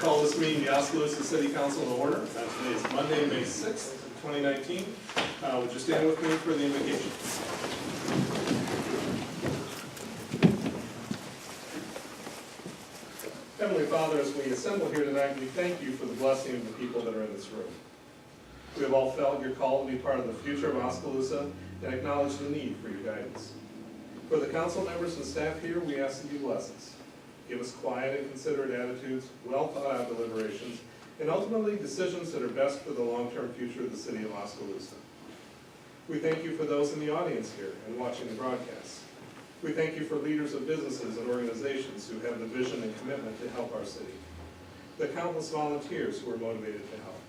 call this meeting, the Oskaloosa City Council to order. Today is Monday, May 6th, 2019. Would you stand with me for the invocation? Heavenly Father, as we assemble here tonight, we thank you for the blessing of the people that are in this room. We have all felt your call to be part of the future of Oskaloosa and acknowledge the need for your guidance. For the council members and staff here, we ask that you bless us. Give us quiet and considerate attitudes, well thought out deliberations, and ultimately decisions that are best for the long-term future of the city of Oskaloosa. We thank you for those in the audience here and watching the broadcast. We thank you for leaders of businesses and organizations who have the vision and commitment to help our city, the countless volunteers who are motivated to help,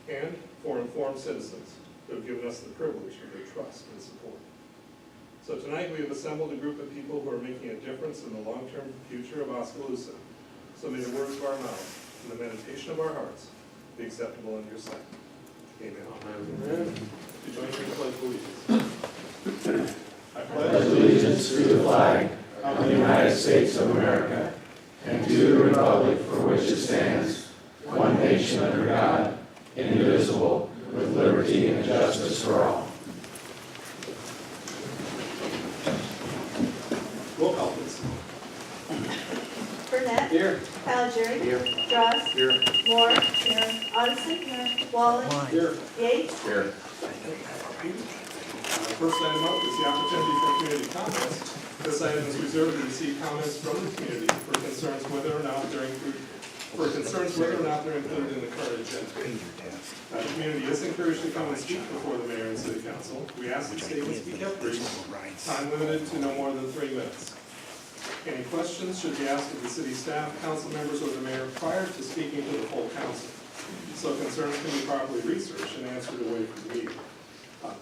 and for informed citizens who have given us the privilege of their trust and support. So tonight we have assembled a group of people who are making a difference in the long-term future of Oskaloosa. So may the words of our mouths and the meditation of our hearts be acceptable in your sight. Amen. Amen. To join me in the pledge of allegiance. I pledge allegiance to the flag of the United States of America and to the republic for which it stands, one nation under God, indivisible, with liberty and justice for all. Roll call, please. Burnett. Here. Caligari. Here. Dross. Here. Moore. Here. Odison. Here. Wallace. Here. Yates. Here. First item up is the opportunity for community comments. This item is reserved to receive comments from the community for concerns whether or not they're included in the current agenda. The community is encouraged to come and speak before the mayor and city council. We ask that statements be kept brief, time limited to no more than 3 minutes. Any questions should be asked of the city staff, council members, or the mayor prior to speaking to the full council, so concerns can be properly researched and answered away from the meeting.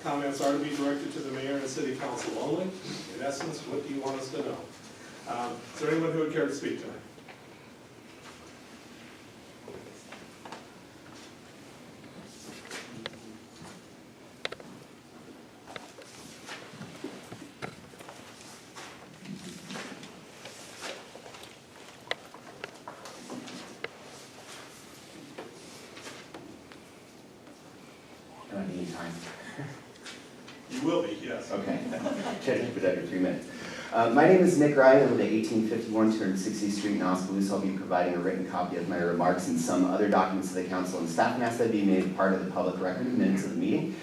Comments are to be directed to the mayor and city council only. In essence, what do you want us to know? Is there anyone who would care to speak tonight? Do I need time? You will be, yes. Okay. Check it for every 3 minutes. My name is Nick Ryan. I live at 1851 260th Street in Oskaloosa. I'll be providing a written copy of my remarks and some other documents to the council and staff, and ask that be made part of the public record in minutes of the meeting.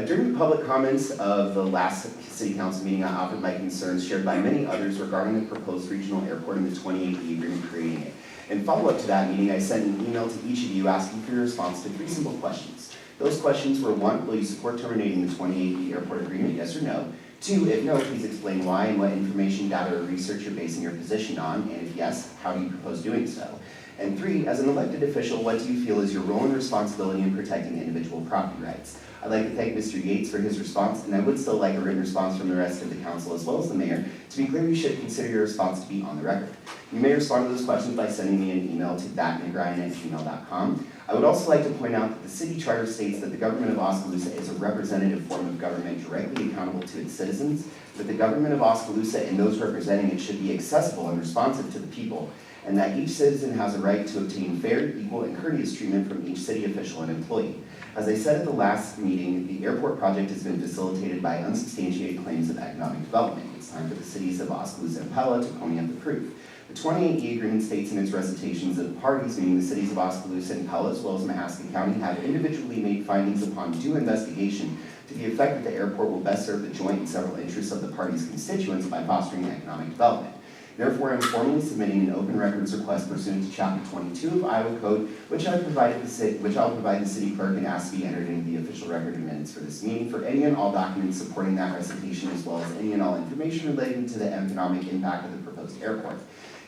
During the public comments of the last city council meeting, I offered my concerns shared by many others regarding the proposed regional airport and the 28E agreement creating it. In follow-up to that meeting, I sent an email to each of you asking for your response to 3 simple questions. Those questions were: 1, will you support terminating the 28E airport agreement, yes or no? 2, if no, please explain why and what information, data, or research you're basing your position on, and if yes, how do you propose doing so? And 3, as an elected official, what do you feel is your role and responsibility in protecting individual property rights? I'd like to thank Mr. Yates for his response, and I would still like a written response from the rest of the council as well as the mayor. To be clear, you should consider your response to be on the record. You may respond to those questions by sending me an email to thatnickryan@gmail.com. I would also like to point out that the city charter states that the government of Oskaloosa is a representative form of government directly accountable to its citizens, that the government of Oskaloosa and those representing it should be accessible and responsive to the people, and that each citizen has a right to obtain fair, equal, and courteous treatment from each city official and employee. As I said at the last meeting, the airport project has been facilitated by unsubstantiated claims of economic development. It's time for the cities of Oskaloosa and Pella to pony up the proof. The 28E agreement states in its recitations that the parties, meaning the cities of Oskaloosa and Pella, as well as Mahaska County, have individually made findings upon due investigation to the effect that the airport will best serve the joint and several interests of the parties' constituents by fostering economic development. Therefore, I am formally submitting an open records request pursuant to Chapter 22 of Iowa Code, which I'll provide the city clerk and ask to be entered into the official record of minutes for this meeting for any and all documents supporting that recitation, as well as any and all information relating to the economic impact of the proposed airport.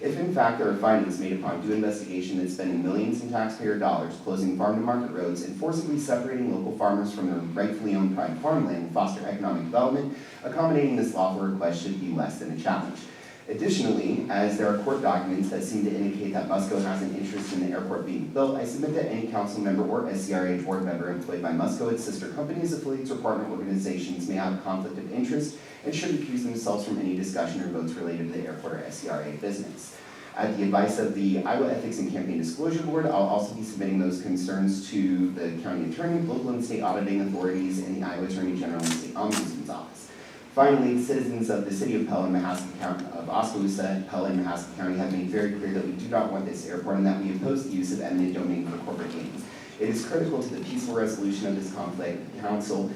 If in fact there are findings made upon due investigation that spending millions in taxpayer dollars closing farm-to-market roads and forcibly separating local farmers from their rightfully owned private farmland will foster economic development, accommodating this lawful request should be less than a challenge. Additionally, as there are court documents that seem to indicate that Musco has an interest in the airport being built, I submit that any council member or SCRA board member employed by Musco, its sister companies, affiliates, or partner organizations may have a conflict of interest and should recuse themselves from any discussion or votes related to the airport or SCRA business. At the advice of the Iowa Ethics and Campaign Disclosure Board, I'll also be submitting those concerns to the county attorney, local and state auditing authorities, and the Iowa Attorney General and State Ombudsman's Office. Finally, citizens of the city of Pell and Mahaska County, of Oskaloosa, Pell and Mahaska County have made very clear that we do not want this airport and that we oppose the use of eminent domain for corporate gains. It is critical to the peaceful resolution of this conflict. The council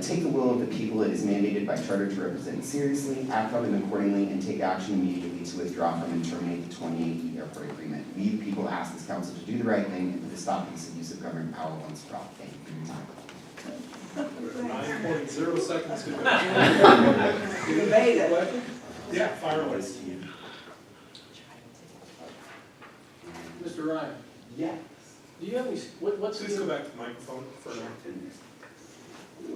take the will of the people it is mandated by charter to represent seriously, act on them accordingly, and take action immediately to withdraw from and terminate the 28E airport agreement. We, the people, ask this council to do the right thing and to stop this abuse of government power once for all. Thank you for your time. 9.0 seconds to go. You made it. Yeah, fire away. Mr. Ryan, Yes. do you have any, what Please go skin, back to the microphone for now.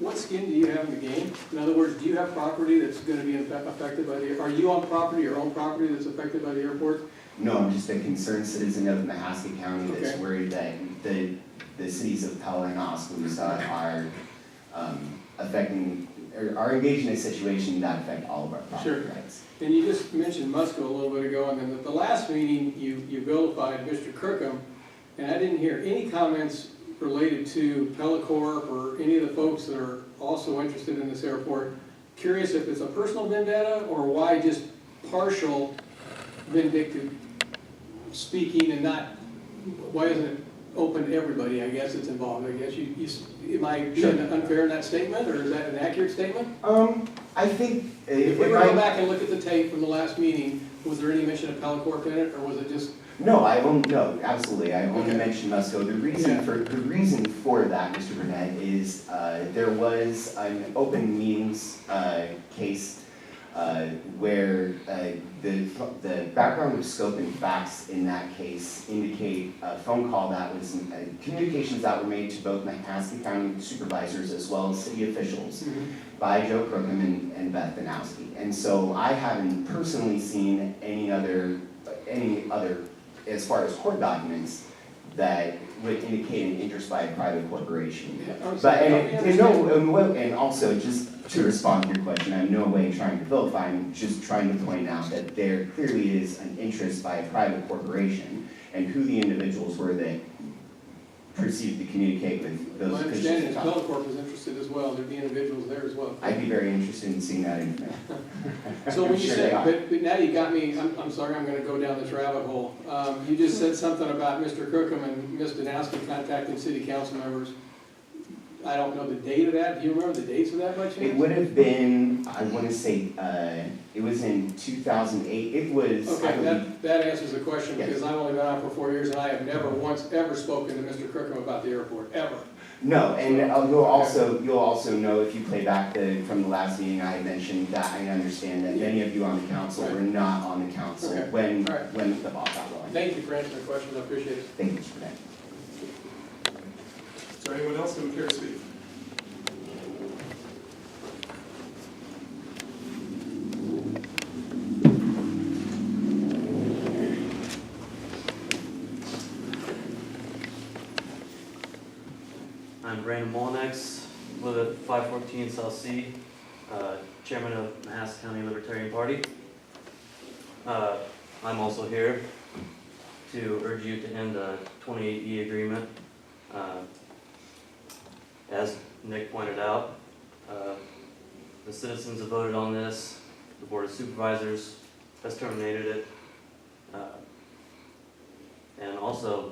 what skin do you have in the game? In other words, do you have property that's gonna be affected by the, are you on property, your own property that's affected by the airport? No, I'm just a concerned citizen of Mahaska County that's Okay. worried that the cities of Pell and Oskaloosa are affecting, or are engaged in a situation that affect all of our property Sure. rights. And you just mentioned Musco a little bit ago, and then at the last meeting, you vilified Mr. Kirkham, and I didn't hear any comments related to Pelicorp or any of the folks that are also interested in this airport. Curious if it's a personal vendetta, or why just partial vindictive speaking and not, why isn't it open to everybody, I guess, that's involved? I guess am I being unfair in that statement, or is that an accurate statement? I think If we were to go back and look at the tape from the last meeting, was there any mention of Pelicorp in it, or was it just? No, no, absolutely. I only Okay. mentioned Musco. The reason for that, Mr. Burnett, is there was an open meetings case where the background of scope and facts in that case indicate a phone call that was communications that were made to both Mahaska County supervisors as well as city officials by Joe Crookham and Beth Banowski. And so I haven't personally seen any other, as far as court documents, that would indicate an interest by a private corporation. But, and also, just to respond to your question, I'm in no way trying to vilify, I'm just trying to point out that there clearly is an interest by a private corporation, and who the individuals were that proceeded to communicate with those My officials. understanding is Pelicorp was interested as well, there'd be individuals there as well. I'd be very interested in seeing that information. So when you Sure say, they are. but now you got me, I'm sorry, I'm gonna go down this rabbit hole. You just said something about Mr. Crookham and Ms. Danowski contacting city council members. I don't know the date of that, do you remember the dates of that by chance? It would have been, I want to say, it was in 2008, it was, I Okay, believe, that answers the question, Yes. because I've only been on for 4 years, and I have never once ever spoken to Mr. Crookham about the airport, ever. no, and you'll also know if you play back from the last meeting, I had mentioned that I understand that many of you on the council were not on the council Okay. when All right. the ball got rolling. Thank you for answering the questions, I appreciate it. Thank you for that. Is there anyone else who would care to speak? I'm Brandon Molnex, live at 514 South C, chairman of Mahaska County Libertarian Party. I'm also here to urge you to end the 28E agreement. As Nick pointed out, the citizens have voted on this, the Board of Supervisors has terminated it. And also,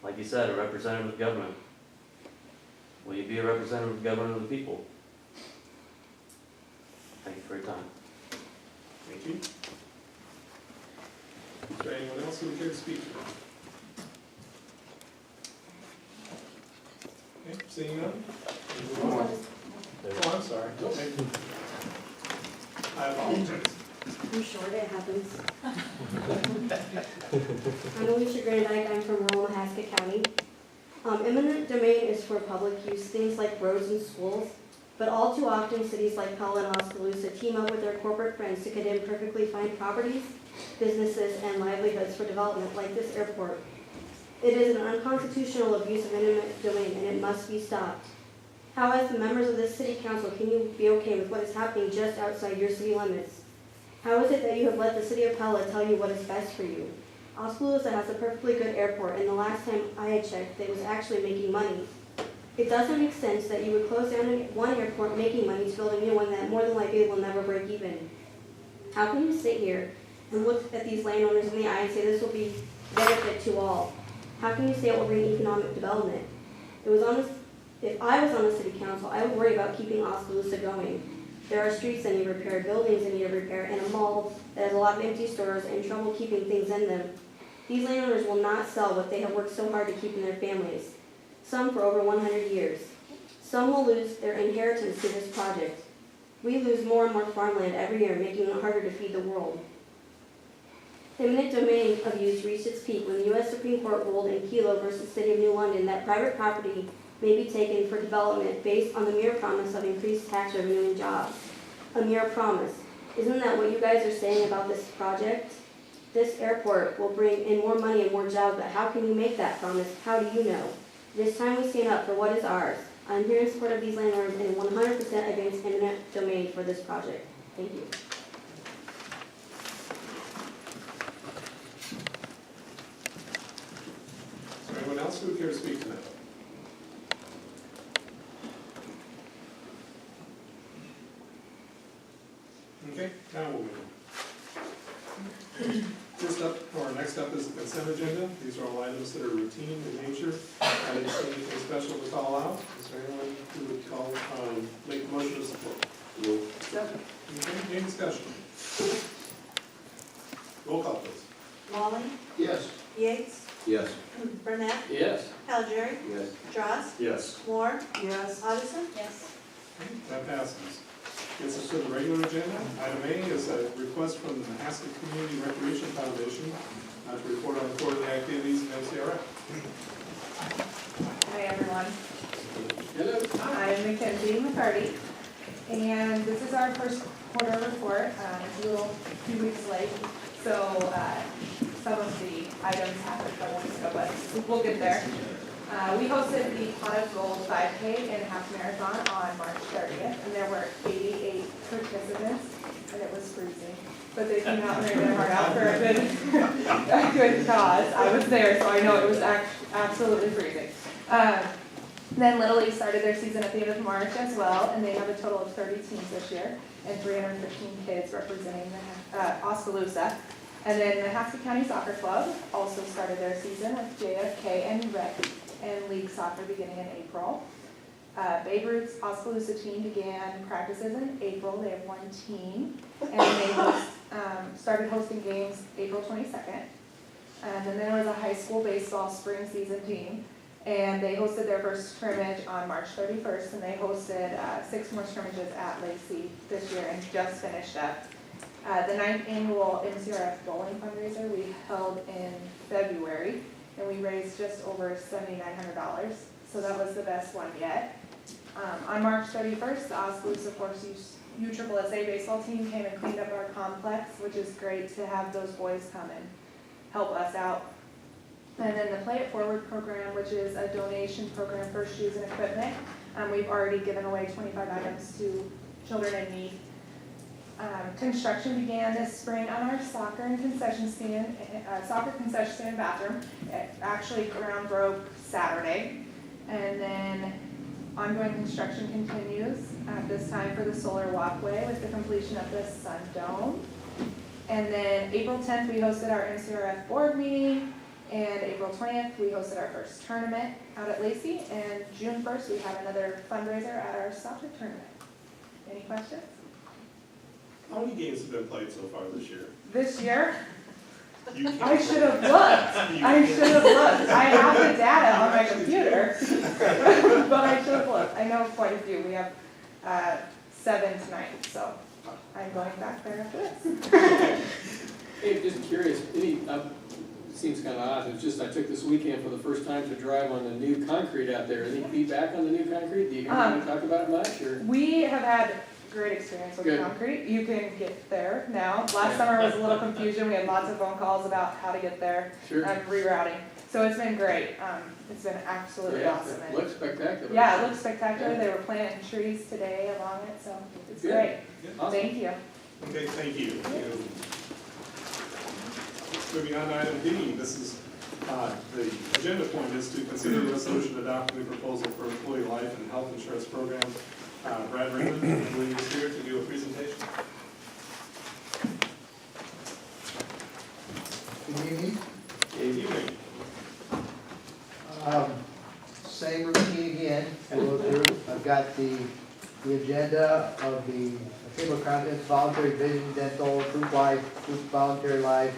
like you said, a representative of government. Will you be a representative of government of the people? Thank you for your time. Thank you. Is there anyone else who would care to speak? Okay, seeing none? Move on. Oh, I'm sorry. Okay. I apologize. I'm short, it happens. I'm Alicia Grandike, I'm from rural Mahaska County. Eminent domain is for public use, things like roads and schools, but all too often cities like Pell and Oskaloosa team up with their corporate friends to condemn perfectly fine properties, businesses, and livelihoods for development like this airport. It is an unconstitutional abuse of eminent domain and it must be stopped. How, as the members of this city council, can you be okay with what is happening just outside your city limits? How is it that you have let the city of Pella tell you what is best for you? Oskaloosa has a perfectly good airport, and the last time I had checked, it was actually making money. It doesn't make sense that you would close down one airport making money to build a new one that more than likely will never break even. How can you sit here and look at these landowners in the eye and say this will be benefit to all? How can you say it will bring economic development? If I was on the city council, I would worry about keeping Oskaloosa going. There are streets that need repair, buildings that need repair, and a mall that has a lot of empty stores and trouble keeping things in them. These landowners will not sell what they have worked so hard to keep in their families, some for over 100 years. Some will lose their inheritance to this project. We lose more and more farmland every year, making it harder to feed the world. Eminent domain abuse reached its peak when the U.S. Supreme Court ruled in Kelo versus City of New London that private property may be taken for development based on the mere promise of increased tax revenue and jobs. A mere promise. Isn't that what you guys are saying about this project? This airport will bring in more money and more jobs, but how can you make that promise? How do you know? It is time we stand up for what is ours. I'm here in support of these landowners and 100% against eminent domain for this project. Thank you. Is there anyone else who would care to speak tonight? Okay, now we'll move on. First up, or next up is the consent agenda. These are all items that are routine in nature. I didn't see anything special to call out. Is there anyone who would make a motion to support? Second. Okay, any discussion? Roll call, please. Walling, Yes. Yates, Yes. Burnett, Yes. Calgery, Yes. Dross, Yes. Moore. Yes. Addison. Yes. Okay, that passes. Gets us to the regular agenda. Item A is a request from the Mahaska Community Recreation Foundation to report on the quarterly activities of MCRF. Hi, everyone. Hello. I'm Mackenzie McCarty, and this is our first quarter report. It's a few weeks late, so some of the items happened a couple weeks ago, but we'll get there. We hosted the Pot of Gold 5K and half marathon on March 30th, and there were 88 participants, and it was freezing. But they came out and ran their heart out for a good cause. I was there, so I know it was absolutely freezing. Then Little League started their season at the end of March as well, and they have a total of 30 teams this year, and 315 kids representing Oskaloosa. And then the Haskell County Soccer Club also started their season with JFK and Rec and League Soccer beginning in April. Babe Ruth's Oskaloosa team began practices in April. They have one team, and they started hosting games April 22nd. And then there was a high school baseball spring season team, and they hosted their first scrimmage on March 31st, and they hosted 6 more scrimmages at Lacey this year and just finished up. The 9th annual MCRF bowling fundraiser we held in February, and we raised just over $7,900, so that was the best one yet. On March 31st, the Oskaloosa Force USSSA baseball team came and cleaned up our complex, which is great to have those boys come and help us out. And then the Play It Forward program, which is a donation program for shoes and equipment. We've already given away 25 items to children in need. Construction began this spring on our soccer concession stand and bathroom. It actually ground broke Saturday. And then ongoing construction continues at this time for the solar walkway with the completion of the sun dome. And then April 10th, we hosted our MCRF board meeting. And April 20th, we hosted our first tournament out at Lacey. And June 1st, we have another fundraiser at our soccer tournament. Any questions? How many games have been played so far this year? This year, You can't I should have play. looked. I should have looked. I have the data on my computer, but I should have looked. I know quite a few. We have 7 tonight, so I'm going back there after this. Hey, just curious, seems kind of odd, it's just I took this weekend for the first time to drive on the new concrete out there. Any feedback on the new concrete? Do you hear anyone talk about it much, or? We have had great experience with Good. concrete. You can get there now. Last summer was a little confusion. We had lots of phone calls about how to get there Sure. and rerouting. So it's been great. It's been absolutely Yeah, awesome. it looks spectacular. Yeah, it looks spectacular. Yeah. They were planting trees today along it, so it's Good. great. Awesome. Thank you. Okay, thank you. Moving on to item D, this is, the agenda point is to consider the resolution adopting the proposal for employee life and health insurance program. Brad Raymond, I believe, is here to do a presentation. Good evening. Good evening. Same routine again, we'll go through. I've got the agenda of the table of contents, voluntary vision, dental, group life, group voluntary life,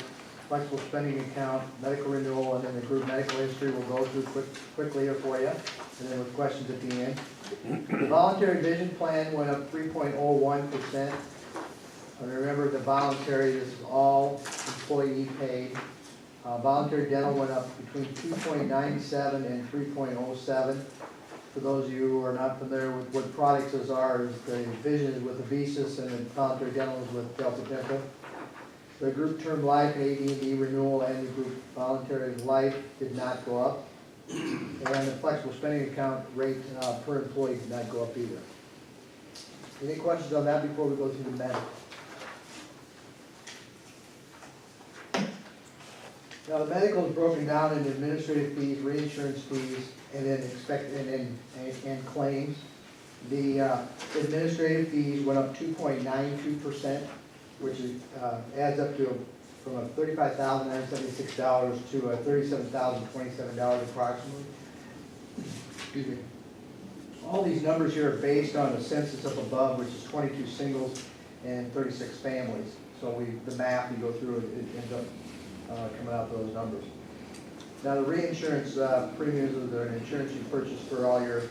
flexible spending account, medical renewal, and then the group medical history we'll go through quickly here for you, and then with questions at the end. The voluntary vision plan went up 3.01%. And remember, the voluntary, this is all employee paid. Voluntary dental went up between 2.97 and 3.07. For those of you who are not familiar with what products those are, the vision is with Avisus and the voluntary dental is with Delta Dental. The group term life, AD&D renewal, and the group voluntary life did not go up. And the flexible spending account rate per employee did not go up either. Any questions on that before we go through the medical? Now, the medical is broken down into administrative fees, reinsurance fees, and then and claims. The administrative fees went up 2.92%, which is, adds up to from $35,976 to $37,027 approximately. Excuse me. All these numbers here are based on the census up above, which is 22 singles and 36 families. So the math you go through, it ends up coming out to those numbers. Now, the reinsurance premiums are an insurance you purchase for all your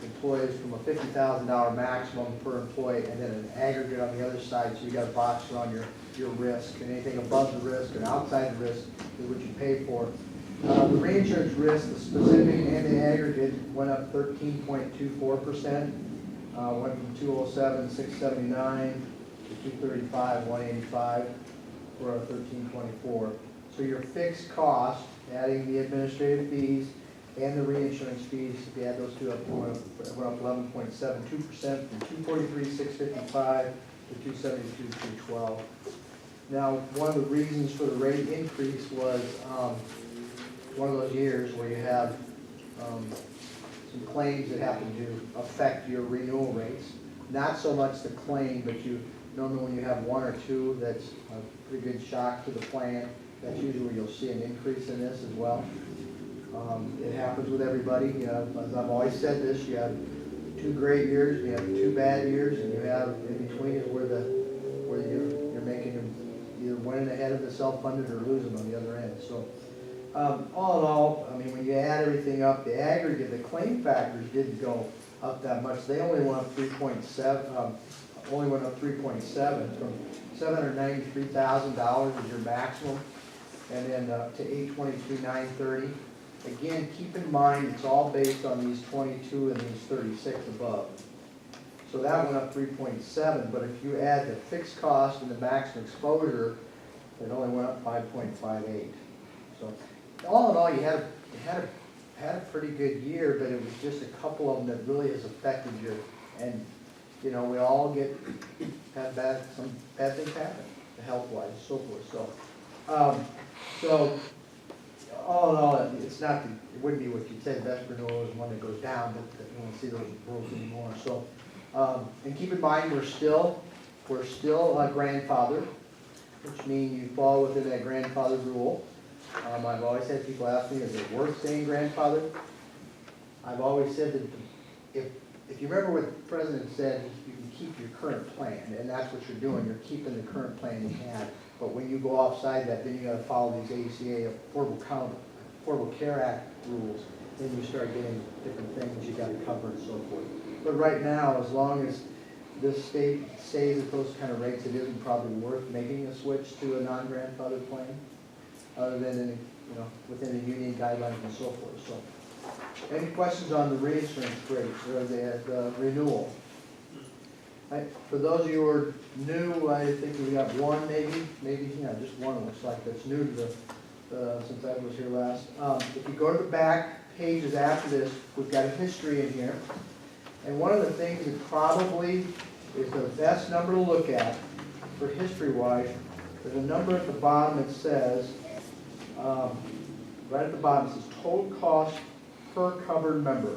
employees from a $50,000 maximum per employee, and then an aggregate on the other side, so you got a box around your risk, and anything above the risk and outside the risk is what you pay for. The reinsurance risk, the specific and the aggregate, went up 13.24%, went from 207,679 to 235,185 for a 13.24. So your fixed cost, adding the administrative fees and the reinsurance fees, if you add those two up, it went up 11.72% from 243,655 to 272,212. Now, one of the reasons for the rate increase was one of those years where you have some claims that happen to affect your renewal rates. Not so much the claim, but you normally when you have one or two, that's a pretty good shock to the plan. That's usually where you'll see an increase in this as well. It happens with everybody. You know, as I've always said this, you have 2 great years, you have 2 bad years, and you have in between is where you're making them either winning ahead of the self-funded or losing on the other end. So all in all, I mean, when you add everything up, the aggregate, the claim factors didn't go up that much. They only went up 3.7. Only went up 3.7 from $793,000 is your maximum, and then to $822,930. Again, keep in mind it's all based on these 22 and these 36 above. So that went up 3.7, but if you add the fixed cost and the maximum exposure, it only went up 5.58. So all in all, you had a pretty good year, but it was just a couple of them that really has affected you. And you know, we all have some bad things happen, health-wise, and so forth. So all in all, it's not, it wouldn't be what you'd say the best renewal is one that goes down, but you won't see those rules anymore. So, and keep in mind, we're still grandfathered, which means you fall within that grandfather rule. I've always had people ask me, is it worth staying grandfathered? I've always said that if you remember what the president said, you can keep your current plan, and that's what you're doing. You're keeping the current plan you had. But when you go offside that, then you got to follow these ACA, Affordable Care Act rules. Then you start getting different things you got to cover and so forth. But right now, as long as this state stays at those kind of rates, it isn't probably worth making a switch to a non-grandfathered plan, other than within the union guidelines and so forth. So. Any questions on the reinsurance rates or the renewal? For those of you who are new, I think we got one, maybe, just one. It looks like that's new to since I was here last. If you go to the back pages after this, we've got a history in here, and one of the things that probably is the best number to look at for history-wise, there's a number at the bottom that says, right at the bottom, it says total cost per covered member.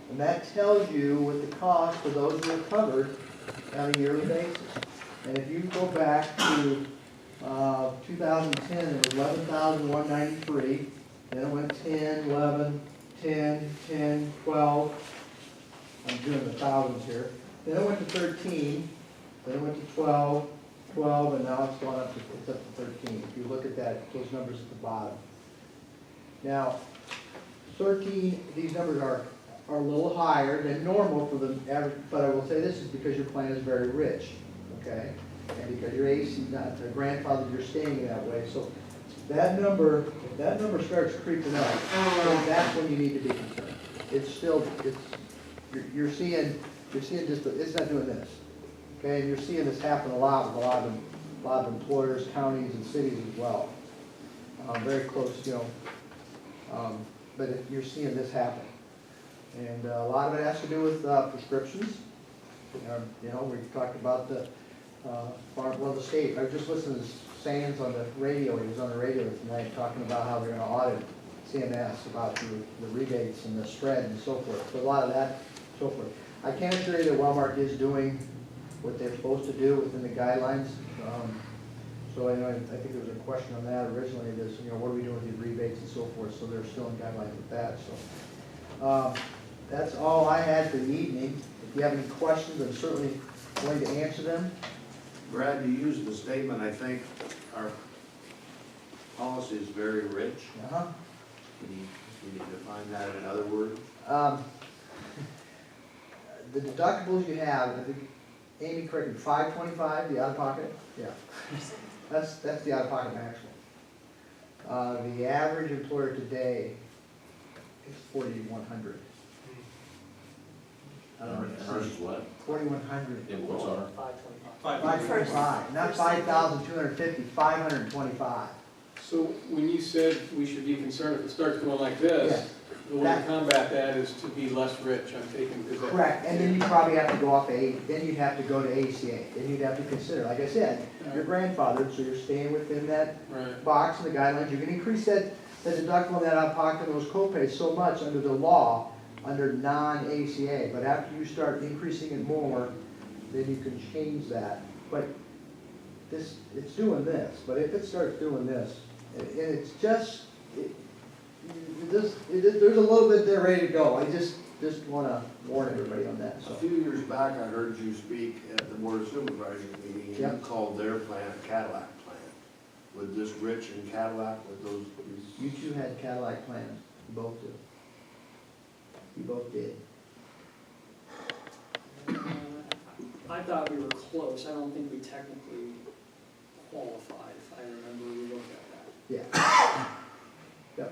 And that tells you what the cost for those who are covered on a yearly basis. And if you go back to 2010, it was 11,193. Then it went 10, 11, 10, 10, 12. I'm doing the thousands here. Then it went to 13. Then it went to 12, 12, and now it's gone up to, it's up to 13. If you look at that, those numbers at the bottom. Now, 13, these numbers are a little higher than normal for the average, but I will say this is because your plan is very rich, okay? And because your AC, not the grandfather, you're staying that way. So that number, if that number starts creeping up, then that's when you need to be concerned. It's still, you're seeing just, it's not doing this, okay? And you're seeing this happen a lot with a lot of employers, counties, and cities as well. Very close, but you're seeing this happen. And a lot of it has to do with prescriptions. We talked about the the state. I was just listening to Sands on the radio. He was on the radio tonight talking about how they're going to audit CMS about the rebates and the spread and so forth. So a lot of that, so forth. I can assure you that Walmart is doing what they're supposed to do within the guidelines. So I think there was a question on that originally. This, what are we doing with these rebates and so forth? So they're still in guidelines with that. So. That's all I had for the evening. If you have any questions, I'm certainly going to answer them. Brad, you used the statement, I think, our policy is very rich. Uh-huh. Can you define that in other words? The deductibles you have, I think, Amy corrected, $525, the out-of-pocket? Yeah. That's the out-of-pocket maximum. The average employer today is $4,100. Ours is what? 4,100. And what's our? 525, not 5,250, 525. So when you said we should be concerned if it starts going like this, the way to combat that is to be less rich, I'm taking. Correct, and then you probably have to go off then you'd have to go to ACA, then you'd have to consider, like I said, your grandfather, so you're staying within that box and the guidelines, you can increase that deductible, that out-of-pocket, and those copays so much under the law, under non-ACA, but after you start increasing it more, then you can change that. But it's doing this, but if it starts doing this, and it's just, there's a little bit there ready to go. I just want to warn everybody on that. A So. few years back, I heard you speak at the Board of Supervisors meeting, and you called their plan a Cadillac plan. With this Rich and Cadillac, with those? You two had Cadillac plans, you both did. You both did. I thought we were close. I don't think we technically qualified, if I remember we looked at that. Yeah. Yep.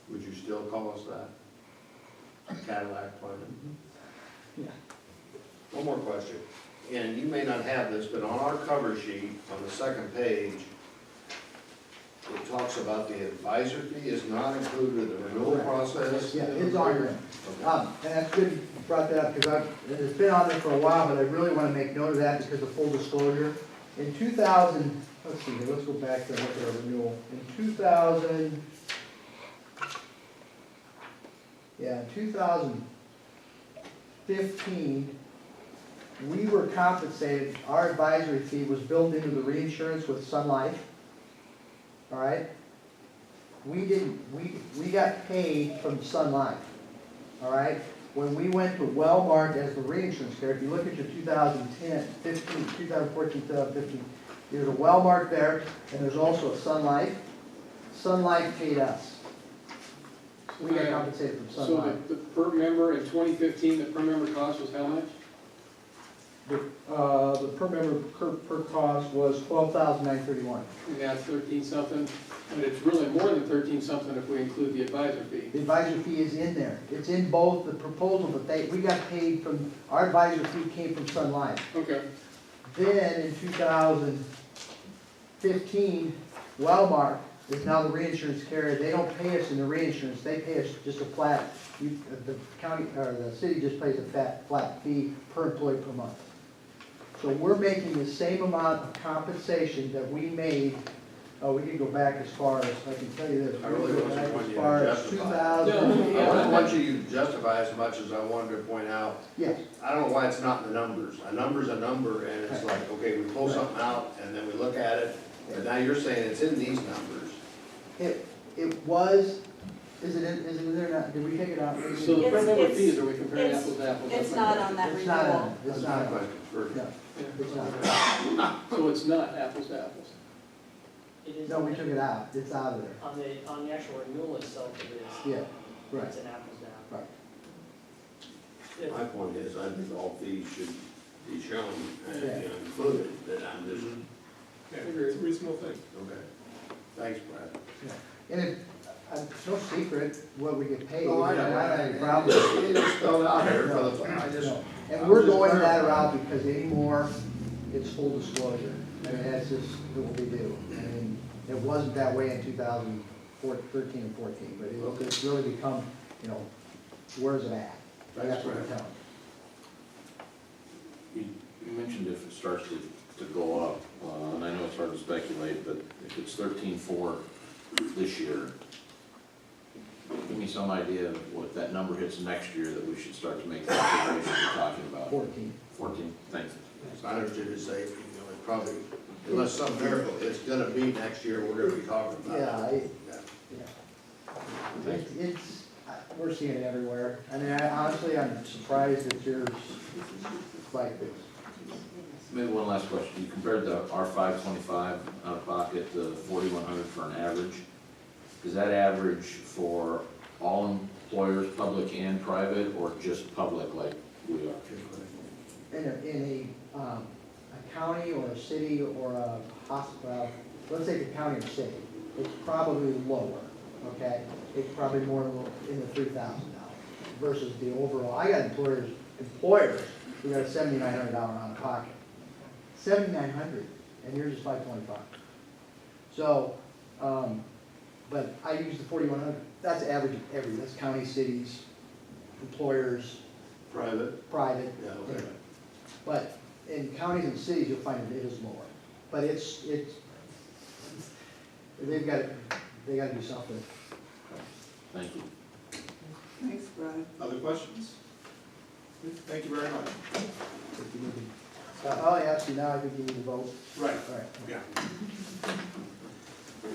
Would you still call us that? Cadillac plan? Yeah. One more question, and you may not have this, but on our cover sheet, on the second page, it talks about the advisor fee is not included in the renewal process. Yeah, it's on there. And that's good you brought that up, because it's been on there for a while, but I really want to make note of that because of full disclosure. In 2000, let's see here, let's go back there and look at our renewal. In 2000, yeah, in 2015, we were compensated, our advisory fee was built into the reinsurance with Sun Life. All right? We got paid from Sun Life. All right? When we went to Wellmark as the reinsurance carrier, if you look at your 2014, 2015, there's a Wellmark there, and there's also a Sun Life. Sun Life paid us. We got compensated from Sun Life. So the per member in 2015, the per member cost was how much? The per member per cost was $12,931. And that's 13 something, but it's really more than 13 something if we include the advisor fee. The advisor fee is in there. It's in both the proposal, but we got paid from, our advisor fee came from Sun Life. Okay. Then in 2015, Wellmark is now the reinsurance carrier. They don't pay us in the reinsurance. They pay us just a flat, the county, or the city just pays a flat fee per employee per month. So we're making the same amount of compensation that we made, we can go back as far as, I can tell you this. I really we can go wasn't back wanting as you far to as justify. 2000. I don't want you to justify as much as I wanted to point out. Yes, I don't know why it's not in the numbers. A number's a number, and it's like, okay, we pull something out, and then we look at it, but now you're saying it's in these numbers. it was, is it in there now? Did we take it out? So the per member It's- fees, are we comparing it's- apples to apples? It's not on that It's not renewal. on, it's not on. First. No, it's not. So it's not apples to apples? It is, No, we took it out, it's out of there. on the actual renewal itself, it is. Yeah, right. It's an apples to apples. Right. My point is, I think all fees should be shown and Yeah. included, that I'm just, Yeah, it's a reasonable thing. okay. Thanks, Brad. And it's no secret what we get paid. Oh, I and know. I don't have any problem. It is spelled out here for the, I just. No. And we're going that route because anymore, it's full disclosure. I mean, that's just what we do. I mean, it wasn't that way in 2013 and 14, but it's really become, you know, where's it at? That's what we're telling. You mentioned if it starts to go up, and I know it's hard to speculate, but if it's 13.4 this year, give me some idea of what that number hits next year that we should start to make considerations we're talking about. 14. 14, thanks. I understood to say, you know, it probably, unless some miracle, it's gonna be next year, we're gonna be talking about it. Yeah, it's, we're seeing it everywhere. I mean, honestly, I'm surprised that yours is like this. Maybe one last question. You compared the R525 out of pocket to 4,100 for an average. Is that average for all employers, public and private, or just public like we are? In a county or a city or a hospital, let's say the county or city, it's probably lower, okay? It's probably more in the $3,000 versus the overall. I got employers who got a $7,900 out of pocket. $7,900, and yours is $525. So, but I use the 4,100. That's average of every. That's county, cities, employers, Private? private. Yeah, okay. But in counties and cities, you'll find it is lower. But it's, they gotta do something. Thank you. Thanks, Brian. Other questions? Thank you very much. Oh, yeah, see, now I think you need to vote. Right, All right. yeah.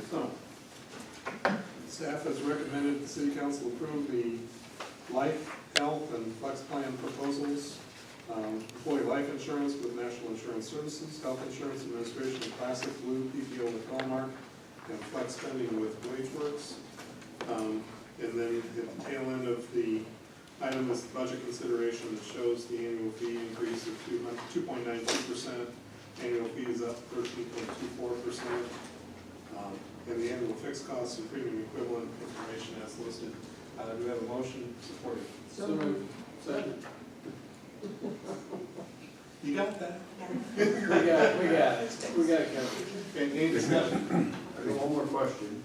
So, staff has recommended the city council approve the life, health, and flex plan proposals. Employee life insurance with National Insurance Services, health insurance administration with Classic Blue, PPO with Hallmark, and flex spending with WageWorks. And then at the tail end of the item is budget consideration that shows the annual fee increase of 2.92%. Annual fee is up 13.24%. And the annual fixed costs and premium equivalent information as listed. Do we have a motion supported? So moved. Second. You got that? We got it. We got it covered. Any discussion? I got one more question.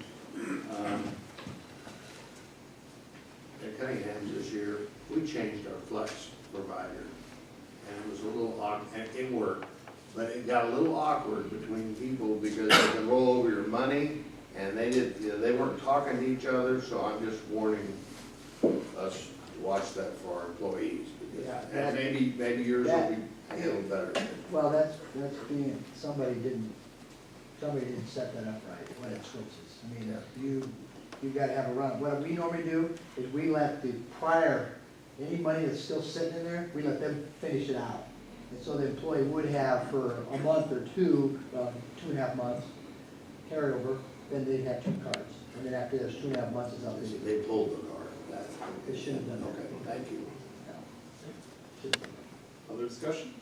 At Cunningham's this year, we changed our flex provider, and it was a little awkward, and it worked, but it got a little awkward between people because they could roll over your money, and they weren't talking to each other, so I'm just warning us to watch that for our employees. Yeah, And maybe yours will be handled better. Well, that's being, somebody didn't set that up right when it switches. I mean, you gotta have a run. What we normally do is we let the any money that's still sitting in there, we let them finish it out. And so the employee would have for a month or two, 2.5 months carryover, then they'd have 2 cards. And then after those 2.5 months is up, They pulled the card. they should have done that. Okay, thank you. Other discussion?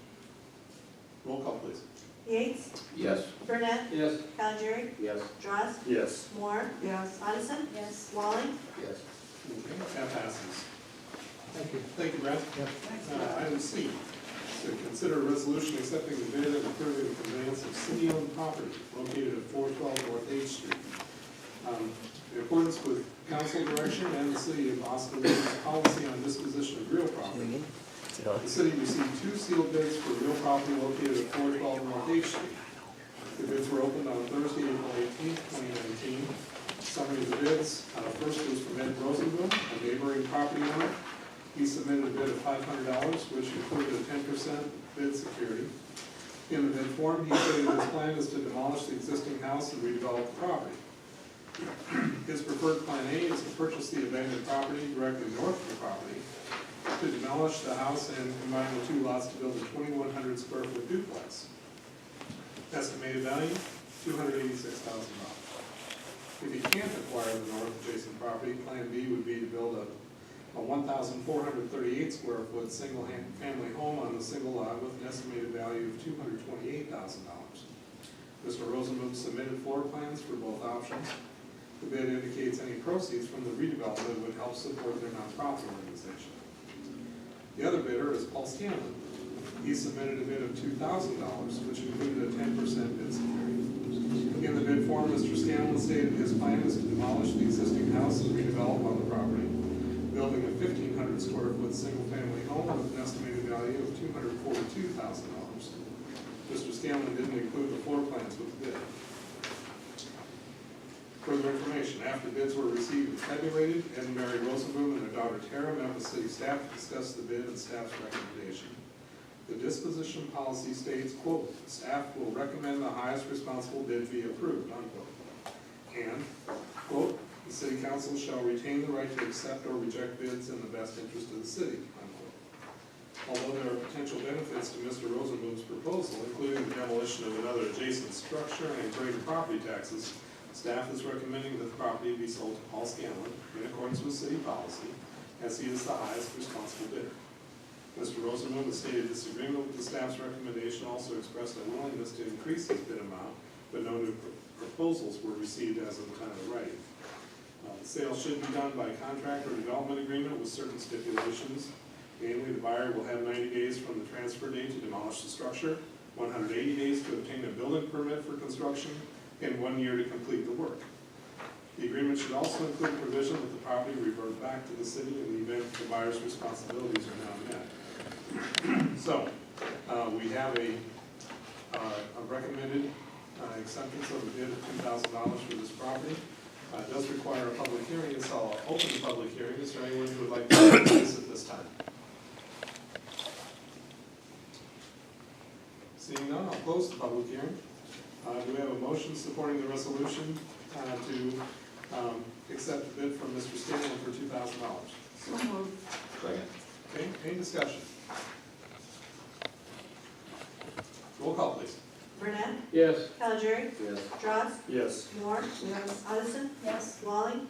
Roll call, please. Yates, Yes. Burnett, Yes. Calgery, Yes. Drost, Yes. Moore. Yes. Coniston. Yes. Walling. Yes. Okay, that passes. Thank you. Thank you, Brent. Yep. Item C, to consider a resolution accepting the bid and approving the conveyance of city-owned property located at 412 North H Street. In accordance with council direction and the city of Oskaloosa's policy on disposition of real property, The city received 2 sealed bids for real property located at 412 North H Street. The bids were opened on Thursday, April 18, 2019. Summary of the bids, first was from Ed Rosenblum, a neighboring property owner. He submitted a bid of $500, which included a 10% bid security. In the bid form, he stated his plan is to demolish the existing house and redevelop the property. His preferred plan A is to purchase the abandoned property directly north of the property, to demolish the house and combine the 2 lots to build a 2,100 square foot duplex. Estimated value, $286,000. If he can't acquire the north adjacent property, plan B would be to build a 1,438 square foot single family home on the single lot with an estimated value of $228,000. Mr. Rosenblum submitted floor plans for both options. The bid indicates any proceeds from the redevelopment would help support their nonprofit organization. The other bidder is Paul Scanlon. He submitted a bid of $2,000, which included a 10% bid security. In the bid form, Mr. Scanlon stated his plan is to demolish the existing house and redevelop on the property, building a 1,500 square foot single family home with an estimated value of $242,000. Mr. Scanlon didn't include the floor plans with the bid. Further information, after bids were received and tabulated, Ed and Mary Rosenblum and their daughter Tara met with city staff to discuss the bid and staff's recommendation. The disposition policy states, quote, staff will recommend the highest responsible bid be approved, unquote. And, quote, the city council shall retain the right to accept or reject bids in the best interest of the city, unquote. Although there are potential benefits to Mr. Rosenblum's proposal, including the demolition of another adjacent structure and greater property taxes, staff is recommending that the property be sold to Paul Scanlon in accordance with city policy, as he is the highest responsible bidder. Mr. Rosenblum has stated disagreement with the staff's recommendation, also expressed a willingness to increase his bid amount, but no new proposals were received as of the time of writing. The sale should be done by contract or development agreement with certain stipulations. Namely, the buyer will have 90 days from the transfer date to demolish the structure, 180 days to obtain a building permit for construction, and 1 year to complete the work. The agreement should also include provision that the property revert back to the city in the event the buyer's responsibilities are not met. So, we have a recommended acceptance of a bid of $2,000 for this property. It does require a public hearing, so I'll open the public hearing. Is there anyone who would like to speak to this at this time? Seeing none, I'll close the public hearing. Do we have a motion supporting the resolution to accept the bid from Mr. Scanlon for $2,000? So moved. Second. Okay, any discussion? Roll call, please. Burnett, Yes. Calgery, Yes. Dross, Yes. Moore, Addison, Yes. Walling.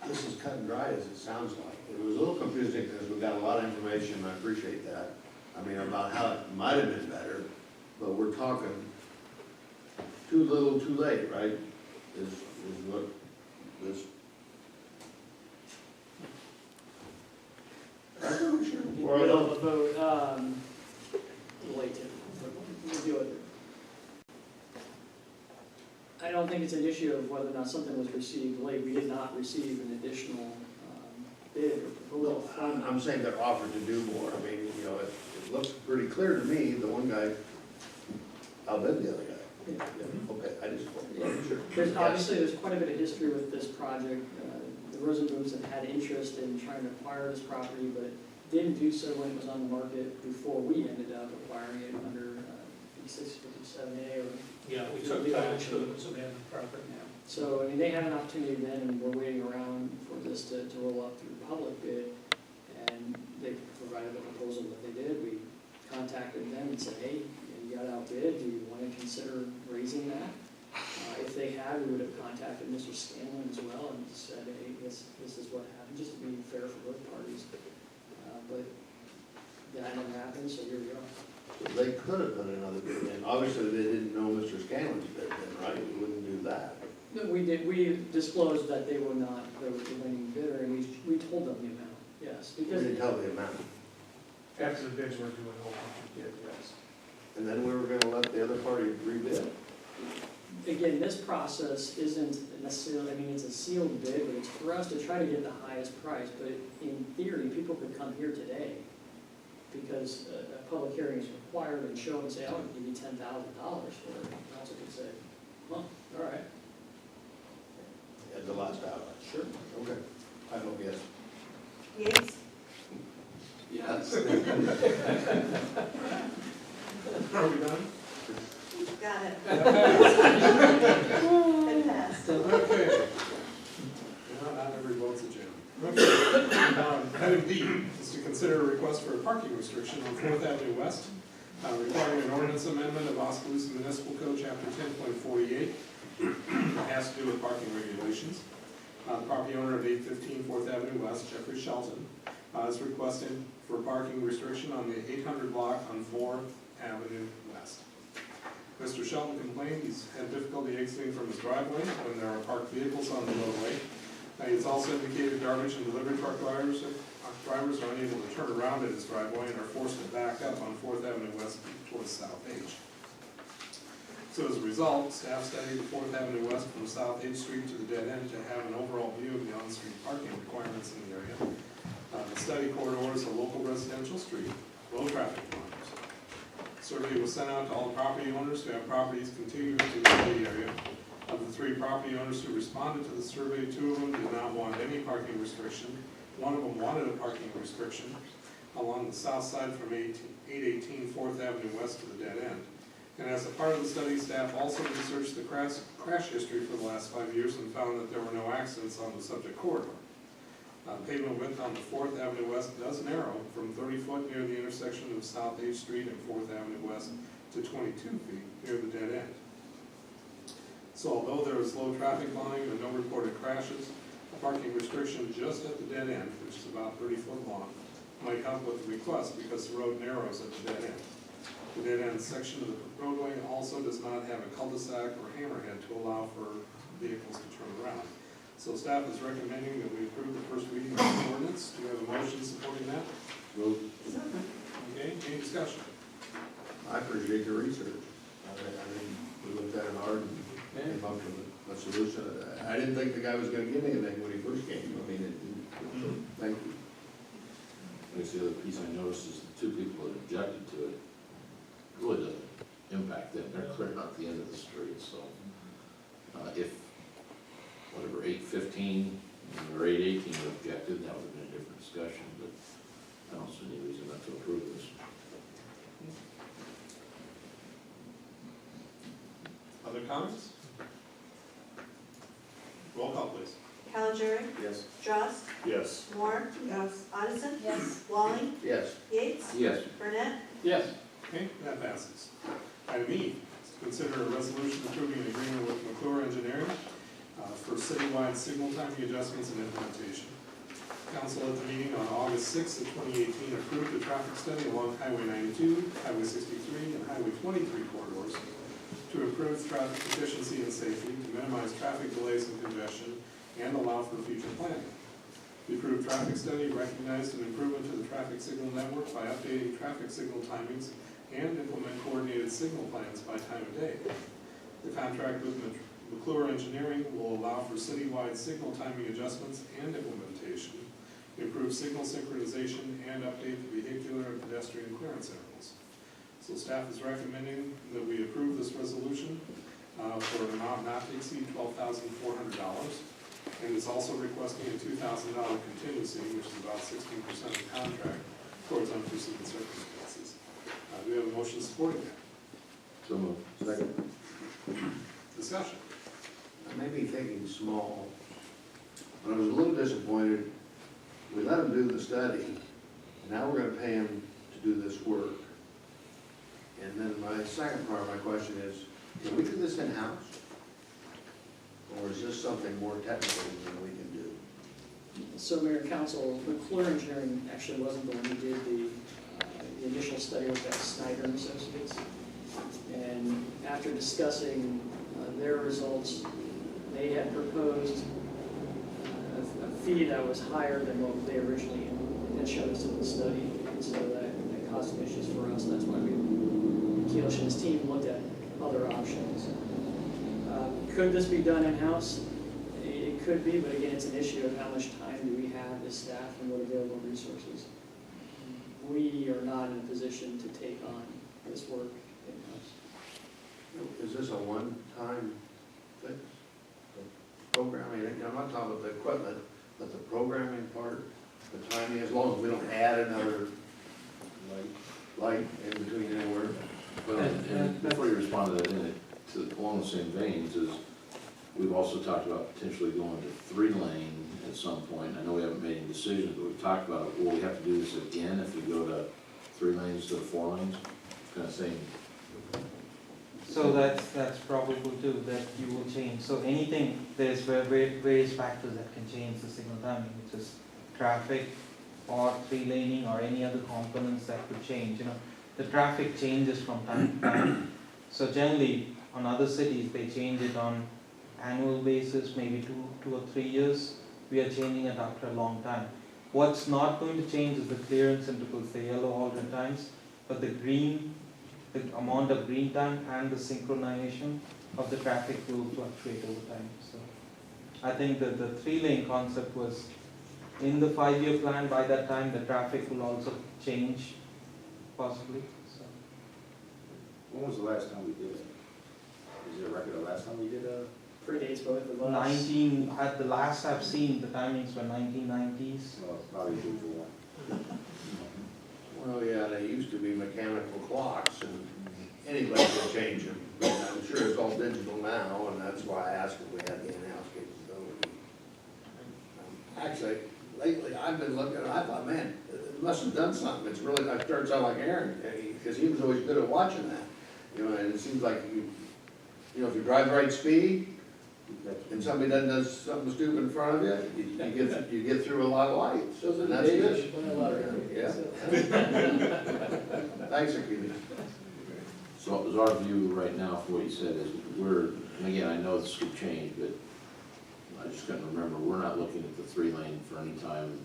This is cut and dry as it sounds like. It was a little confusing because we got a lot of information, I appreciate that. I mean, about how it might have been better, but we're talking too little, too late, right? Is what this. We're able to vote, late, we'll deal with it. I don't think it's an issue of whether or not something was received late. We did not receive an additional bid or proposal from I'm saying they're offered to do more. I mean, you know, it looks pretty clear to me, the one guy outbid the other guy. Yeah. Okay, I just wasn't sure. There's quite a bit of history with this project. The Rosenblums have had interest in trying to acquire this property, but didn't do so when it was on the market before we ended up acquiring it under 5657A or. Yeah, we took title to it, it was abandoned property. Yeah. So, I mean, they had an opportunity then, and we're waiting around for this to roll up through public bid, and they provided a proposal that they did. We contacted them and said, hey, you got outbid, do you want to consider raising that? If they had, we would have contacted Mr. Scanlon as well and said, hey, this is what happened, just to be fair for both parties. But that didn't happen, so here we are. They could have put another bid in. Obviously, they didn't know Mr. Scanlon's bid then, right? We wouldn't do that. No, we disclosed that they were not the winning bidder, and we told them the amount, yes, We because. didn't tell the amount. After the bids were due, an open bid, yes. And then we were gonna let the other party rebid. again, this process isn't necessarily, I mean, it's a sealed bid, but it's for us to try to get the highest price. But in theory, people could come here today because a public hearing is required and show and say, I would give you $10,000 for it. Council could say, well, all right. At the last hour. Sure. Okay. I vote yes. Yates, Yes. Are we done? got it. That passed. It passed. Okay. No, not every vote's a jam. Okay. Item D is to consider a request for a parking restriction on 4th Avenue West, requiring an ordinance amendment of Oskaloosa Municipal Code, Chapter 10.48. It has to do with parking regulations. The property owner of 815 4th Avenue West, Jeffrey Shelton, is requesting for parking restriction on the 800 block on 4th Avenue West. Mr. Shelton complained he's had difficulty exiting from his driveway when there are parked vehicles on the roadway. He's also indicated garbage and delivery truck drivers are unable to turn around at his driveway and are forced to back up on 4th Avenue West towards South H. So as a result, staff studied 4th Avenue West from South H Street to the dead end to have an overall view of the on-street parking requirements in the area. The study corridors a local residential street, low traffic volumes. Survey was sent out to all property owners who have properties contiguous to the study area. Of the 3 property owners who responded to the survey, 2 of them did not want any parking restriction. 1 of them wanted a parking restriction along the south side from 818 4th Avenue West to the dead end. And as a part of the study, staff also researched the crash history for the last 5 years and found that there were no accidents on the subject corridor. Pavement width on the 4th Avenue West does narrow from 30 foot near the intersection of South H Street and 4th Avenue West to 22 feet near the dead end. So although there is low traffic volume and no reported crashes, a parking restriction just at the dead end, which is about 30 foot long, might help with the request because the road narrows at the dead end. The dead end section of the roadway also does not have a cul-de-sac or hammerhead to allow for vehicles to turn around. So staff is recommending that we approve the first reading of the ordinance. Do you have a motion supporting that? Vote. Okay, any discussion? I appreciate the research. I think we looked at it hard and came up with a solution. I didn't think the guy was gonna give anything when he first came. I mean, thank you. I guess the other piece I noticed is the 2 people that objected to it really doesn't impact them. They're clear out the end of the street, so if whatever 815 or 818 objected, that would have been a different discussion, but I don't see any reason not to approve this. Other comments? Roll call, please. Calgery, Yes. Drost, Yes. Moore. Yes. Odison. Yes. Walling, Yes. Yates, Yes. Burnett, Yes. Okay, that passes. Item E is to consider a resolution approving an agreement with McClure Engineering for citywide signal timing adjustments and implementation. Council at the meeting on August 6th of 2018 approved a traffic study along Highway 92, Highway 63, and Highway 23 corridors to improve traffic efficiency and safety, to minimize traffic delays and congestion, and allow for future planning. The approved traffic study recognized an improvement to the traffic signal network by updating traffic signal timings and implement coordinated signal plans by time of day. The contract with McClure Engineering will allow for citywide signal timing adjustments and implementation, improve signal synchronization, and update the vehicular and pedestrian clearance intervals. So staff is recommending that we approve this resolution for an amount not to exceed $12,400, and is also requesting a $2,000 contingency, which is about 16% of the contract, towards unforeseen circumstances. Do we have a motion supporting that? So moved. Second. Discussion. I may be thinking small, but I was a little disappointed. We let him do the study, and now we're gonna pay him to do this work. And then my second part of my question is, can we do this in-house? Or is this something more technical than we can do? So Mayor and Council, McClure Engineering actually wasn't the one who did the initial study with that Snyder and Associates. And after discussing their results, they had proposed a fee that was higher than what they originally had showed us in the study. And so that caused some issues for us. That's why Keelish and his team looked at other options. Could this be done in-house? It could be, but again, it's an issue of how much time do we have as staff and what available resources. We are not in a position to take on this work in-house. Is this a one-time fix? The programming, I'm not talking about the equipment, but the programming part, the timing, as long as we don't add another light in between anywhere. Well, and before you respond to that, along the same veins, is we've also talked about potentially going to 3-lane at some point. I know we haven't made any decisions, but we've talked about, will we have to do this again if we go to 3 lanes instead of 4 lanes? Kind of same. So that's probable too, that you will change. So anything, there's various factors that can change the signal timing, which is traffic or 3-laning or any other components that could change. The traffic changes from time to time. So generally, on other cities, they change it on annual basis, maybe 2 or 3 years. We are changing it after a long time. What's not going to change is the clearance intervals, the yellow alternate times, but the amount of green time and the synchronization of the traffic will fluctuate over time. So I think that the 3-lane concept was in the 5-year plan. By that time, the traffic will also change, possibly. So. When was the last time we did it? Is there a record of the last time we did a? Predates both of us. 19, at the last I've seen, the timings were 1990s. Well, probably before. Well, yeah, they used to be mechanical clocks, and anybody could change them. And I'm sure it's all digital now, and that's why I asked if we had the in-house capability. Actually, lately, I've been looking, and I thought, man, it must have done something. It's really, it turns out like Aaron, because he was always good at watching that. And it seems like if you drive the right speed, and somebody does something stupid in front of you, you get through a lot of lights, and that's good. Yeah. Thanks, Akili. So our view right now, for what you said, is and again, I know this could change, but I just couldn't remember, we're not looking at the 3-lane for any time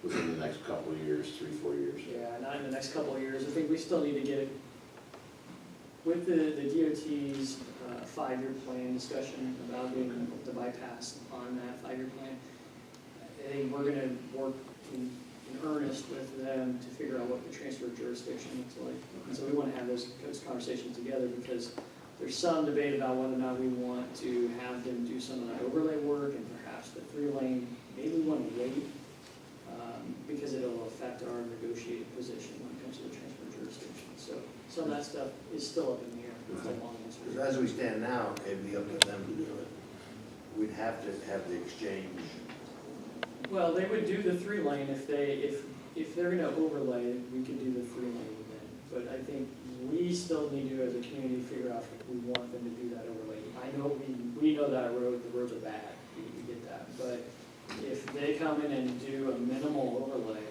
within the next couple of years, 3-4 years. Yeah, not in the next couple of years. I think we still need to get, with the DOT's 5-year plan discussion about getting the bypass on that 5-year plan, I think we're gonna work in earnest with them to figure out what the transfer of jurisdiction looks like. And so we wanna have those conversations together, because there's some debate about whether or not we want to have them do some of that overlay work, and perhaps the 3-lane, maybe we wanna wait, because it'll affect our negotiating position when it comes to the transfer of jurisdiction. So some of that stuff is still up in the air. It's a long answer. Because as we stand now, it'd be up to them to do it. We'd have to have the exchange. Well, they would do the 3-lane if they're gonna overlay, we could do the 3-lane then. But I think we still need to, as a community, figure out if we want them to do that overlay. I know we know that the roads are bad, we get that. But if they come in and do a minimal overlay,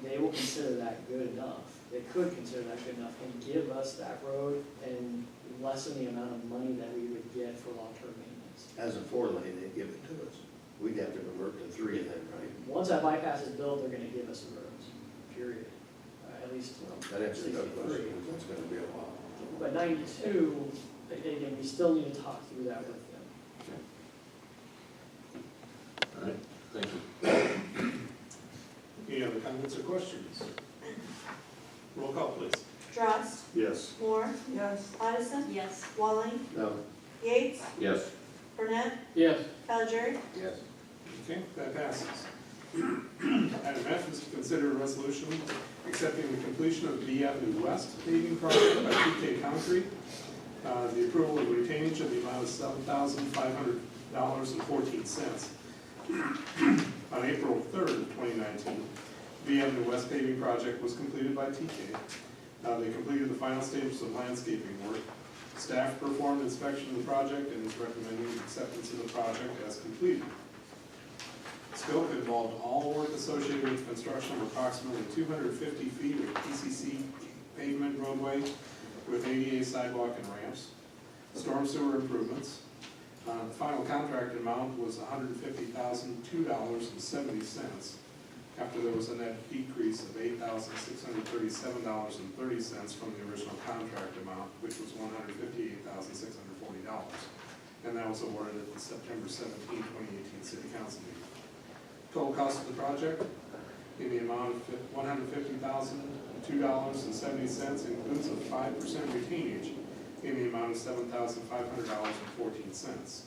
they will consider that good enough. They could consider that good enough and give us that road and lessen the amount of money that we would get for long-term maintenance. As a 4-lane, they'd give it to us. We'd have to convert to 3 then, right? Once that bypass is built, they're gonna give us the roads, period. At least. That answers that 63. question, because that's gonna be a while. But 92, again, we still need to talk through that with them. All right, thank you. Any other comments or questions? Roll call, please. Drost, Yes. Moore, Yes. Addison, Yes. Walling, No. Yates, Yes. Burnett, Yes. Calgery, Yes. Okay, that passes. Item F is to consider a resolution accepting the completion of the Avenue West paving project by PK Concrete. The approval of retainage of the amount of $7,500.14. On April 3rd, 2019, the Avenue West paving project was completed by TK. They completed the final stages of landscaping work. Staff performed inspection of the project and is recommending acceptance of the project as completed. Scope involved all work associated with construction of approximately 250 feet of PCC pavement roadway with ADA sidewalk and ramps, storm sewer improvements. The final contract amount was $150,002.70, after there was a net decrease of $8,637.30 from the original contract amount, which was $158,640. and that was awarded at the September 17, 2018 City Council meeting. Total cost of the project in the amount of $150,002.70, includes a 5% retainage in the amount of $7,500.14.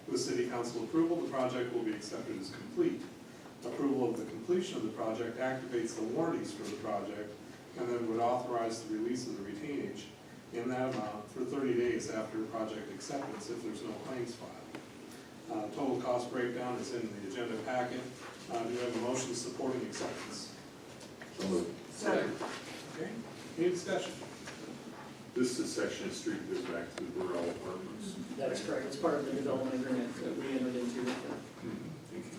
With City Council approval, the project will be accepted as complete. Approval of the completion of the project activates the warranties for the project and then would authorize the release of the retainage in that amount for 30 days after project acceptance if there's no claims filed. Total cost breakdown is in the agenda packet. Do you have a motion supporting acceptance? So moved. Second. Okay, any discussion? This is section of street goes back to the rural apartments. That is correct, it's part of the development agreement that we entered into with them. Thank you.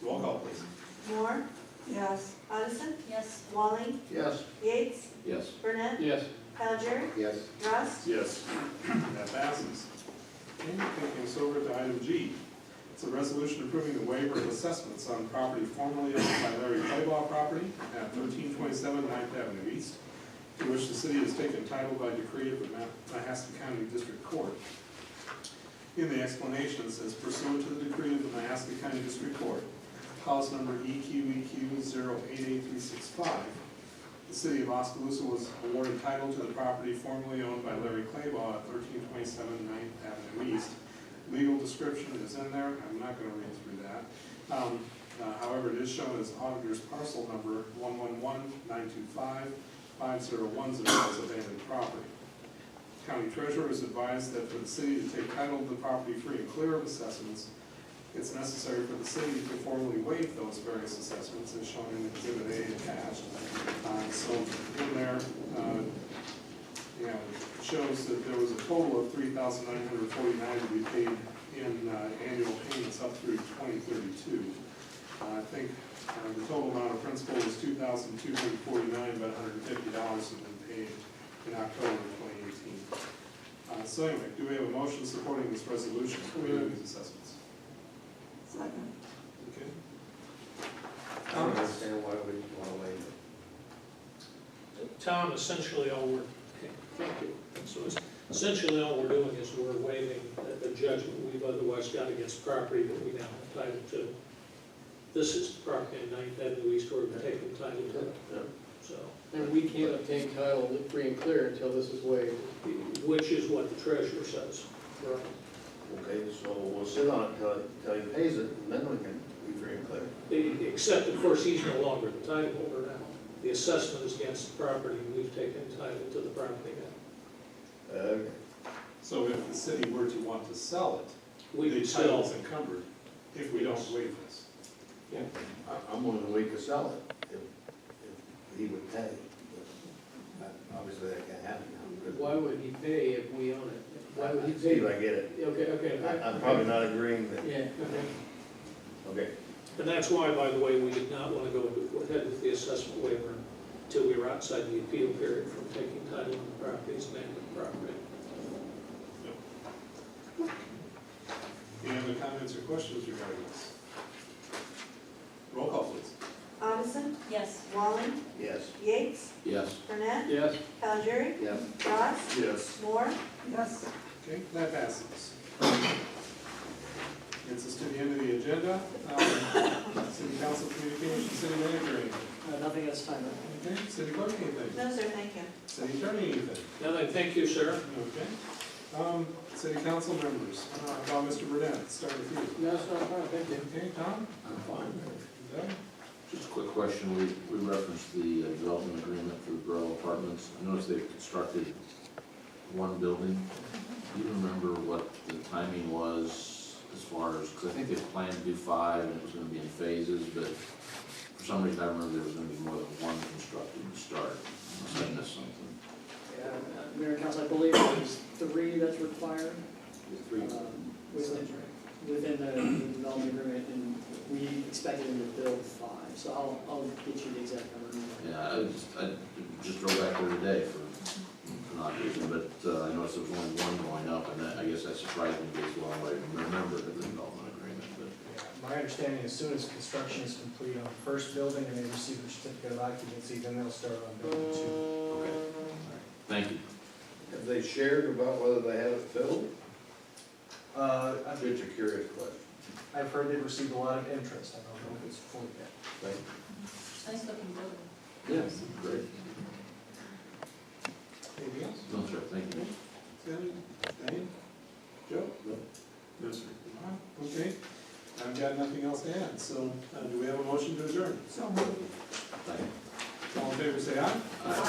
Roll call, please. Moore, Yes. Addison, Yes. Walling, Yes. Yates, Yes. Burnett, Yes. Cavalieri, Yes. Rust, Yes. That passes. Okay, taking us over to item G. It's a resolution approving the waiver of assessments on property formerly owned by Larry Claybaugh property at 1327 9th Avenue East, to which the city has taken title by decree of the Mahaska County District Court. In the explanation, it says pursuant to the decree of the Mahaska County District Court, cause number EQEQ 088365, the city of Oskaloosa was awarded title to the property formerly owned by Larry Claybaugh at 1327 9th Avenue East. Legal description is in there, I'm not gonna read through that. However, it is shown as auditor's parcel number 111-925-5010 as abandoned property. County treasurer is advised that for the city to take title of the property free and clear of assessments, it's necessary for the city to formally waive those various assessments as shown in Exhibit A attached. So in there, it shows that there was a total of $3,949 to be paid in annual payments up through 2032. I think the total amount of principal was $2,249, but $150 had been paid in October of 2018. So anyway, do we have a motion supporting this resolution for waiving these assessments? Second. Okay. I don't understand why we want to waive it. Tom, essentially all we're, okay, thank you. So essentially all we're doing is we're waiving the judgment we've otherwise got against property that we now have title to. This is the property in 9th Avenue East where we're taking title to it. So, And we can't obtain title free and clear until this is waived. which is what the treasurer says. Right. Okay, so we'll sit on it till he pays it, and then we can be free and clear. Except, of course, he's no longer the title holder now. The assessment is against the property, and we've taken title to the property now. Okay. So if the city were to want to sell it, We the could title sell, is encumbered if we don't waive this. I'm willing to wait to sell it, if he would pay. But obviously, that can't happen now. Why would he pay if we own it? Why would he See pay? if I get it. Okay. I'm probably not agreeing that, Yeah, okay. okay. and that's why, by the way, we did not want to go ahead with the assessment waiver until we were outside the appeal period from taking title on the property as abandoned property. Any other comments or questions regarding this? Roll call, please. Addison, Yes. Walling, Yes. Yates, Yes. Burnett, Yes. Cavalieri, Yes. Rust, Yes. Moore, Yes. Okay, that passes. Gets us to the end of the agenda. City council communication, city manager, anything? Nothing at this time. Okay, city clerk, anything? no sir, thank you. City attorney, anything? Now, thank you, sir. Okay. City council members, how about Mr. Burnett, start with you. No, it's not fine, thank you. Okay, Tom? I'm fine. Doug? Just a quick question, we referenced the development agreement for the borough apartments. I noticed they've constructed one building. Do you remember what the timing was as far as, because I think they planned to do 5 and it was gonna be in phases, but for some reason I remember there was gonna be more than one constructed to start. Unless I missed something. Yeah, Mayor and Council, I believe there's 3 that's required. Three. Within the development agreement, and we expected them to build 5, so I'll get you the exact number. Yeah, I just drove back there today for not reason, but I noticed there was only one going up, and I guess that surprised me based on what I remember the development agreement, but. Yeah, My understanding, as soon as construction is complete on the first building and they receive their certificate of occupancy, then they'll start on building two. Okay. Thank you. Have they shared about whether they have it filled? I've Just a curious question. I've heard they've received a lot of interest, I don't know if it's full yet. Nice looking building. Yes. Great. Anything else? No, sir, thank you. Danny? Danny? Joe? No, sir. Okay, I've got nothing else to add, so do we have a motion to adjourn? So moved. Thank you. All in favor, say aye. Aye.